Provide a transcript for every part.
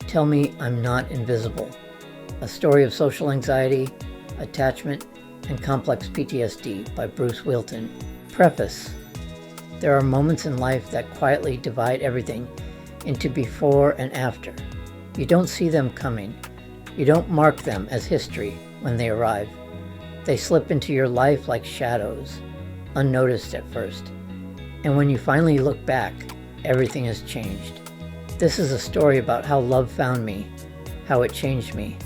Tell Me I'm Not Invisible, a story of social anxiety, attachment, and complex PTSD by Bruce Whealton. Preface. There are moments in life that quietly divide everything into before and after. You don't see them coming. You don't mark them as history when they arrive. They slip into your life like shadows, unnoticed at first. And when you finally look back, everything has changed. This is a story about how love found me, how it changed me,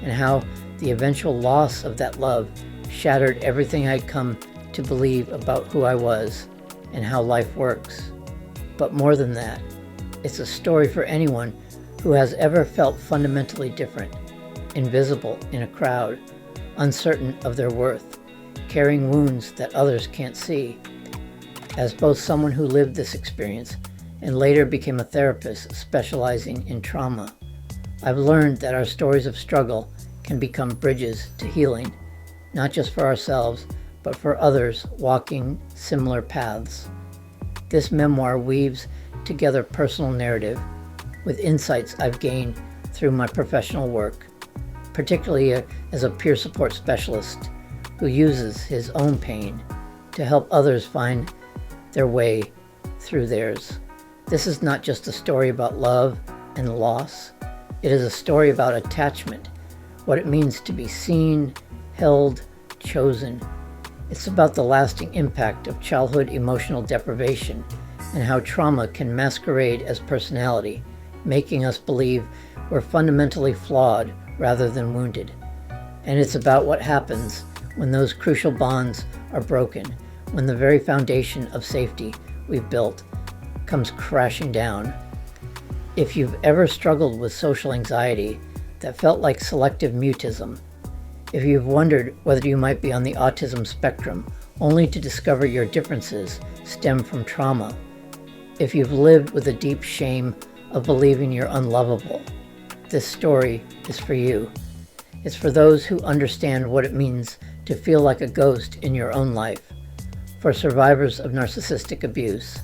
and how the eventual loss of that love shattered everything I'd come to believe about who I was and how life works. But more than that, it's a story for anyone who has ever felt fundamentally different, invisible in a crowd, uncertain of their worth, carrying wounds that others can't see. As both someone who lived this experience and later became a therapist specializing in trauma, I've learned that our stories of struggle can become bridges to healing, not just for ourselves, but for others walking similar paths. This memoir weaves together personal narrative with insights I've gained through my professional work, particularly as a peer support specialist who uses his own pain to help others find their way through theirs. This is not just a story about love and loss. It is a story about attachment, what it means to be seen, held, chosen. It's about the lasting impact of childhood emotional deprivation and how trauma can masquerade as personality, making us believe we're fundamentally flawed rather than wounded. And it's about what happens when those crucial bonds are broken, when the very foundation of safety we've built comes crashing down. If you've ever struggled with social anxiety that felt like selective mutism, if you've wondered whether you might be on the autism spectrum only to discover your differences stem from trauma, if you've lived with a deep shame of believing you're unlovable, this story is for you. It's for those who understand what it means to feel like a ghost in your own life, for survivors of narcissistic abuse,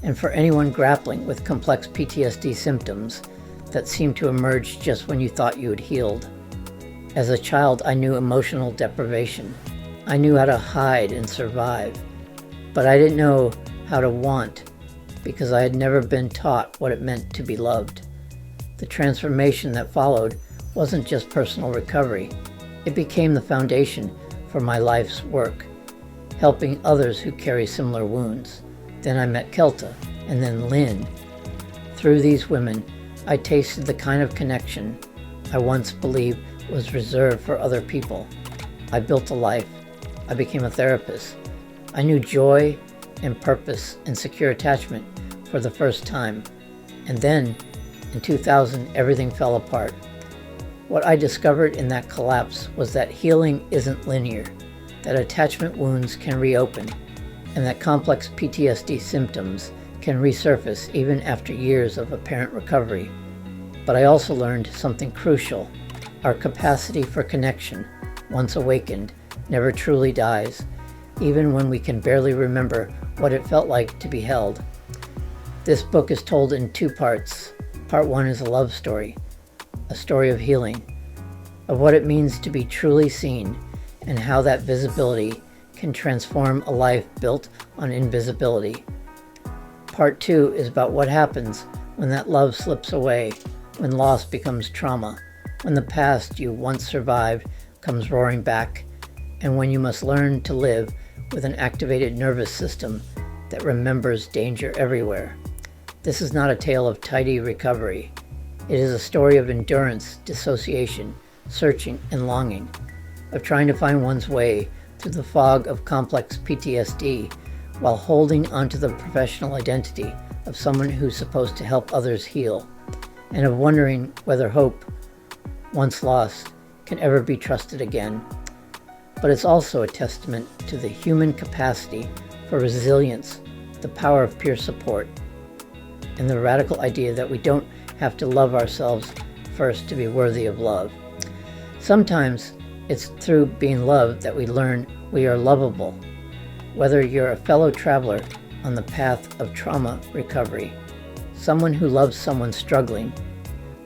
and for anyone grappling with complex PTSD symptoms that seem to emerge just when you thought you had healed. As a child, I knew emotional deprivation. I knew how to hide and survive, but I didn't know how to want because I had never been taught what it meant to be loved. The transformation that followed wasn't just personal recovery. It became the foundation for my life's work, helping others who carry similar wounds. Then I met Kelta, and then Lynn. Through these women, I tasted the kind of connection I once believed was reserved for other people. I built a life. I became a therapist. I knew joy and purpose and secure attachment for the first time. And then, in 2000, everything fell apart. What I discovered in that collapse was that healing isn't linear, that attachment wounds can reopen, and that complex PTSD symptoms can resurface even after years of apparent recovery. But I also learned something crucial. Our capacity for connection, once awakened, never truly dies, even when we can barely remember what it felt like to be held. This book is told in two parts. Part one is a love story, a story of healing, of what it means to be truly seen, and how that visibility can transform a life built on invisibility. Part two is about what happens when that love slips away, when loss becomes trauma, when the past you once survived comes roaring back, and when you must learn to live with an activated nervous system that remembers danger everywhere. This is not a tale of tidy recovery. It is a story of endurance, dissociation, searching, and longing, of trying to find one's way through the fog of complex PTSD while holding onto the professional identity of someone who's supposed to help others heal, and of wondering whether hope, once lost, can ever be trusted again. But it's also a testament to the human capacity for resilience, the power of peer support, and the radical idea that we don't have to love ourselves first to be worthy of love. Sometimes it's through being loved that we learn we are lovable. Whether you're a fellow traveler on the path of trauma recovery, someone who loves someone struggling,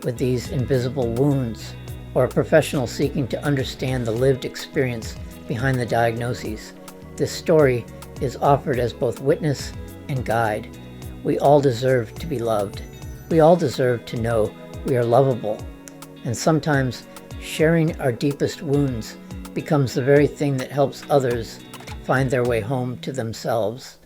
with these invisible wounds, or a professional seeking to understand the lived experience behind the diagnoses. This story is offered as both witness and guide. We all deserve to be loved. We all deserve to know we are lovable. And sometimes sharing our deepest wounds becomes the very thing that helps others find their way home to themselves.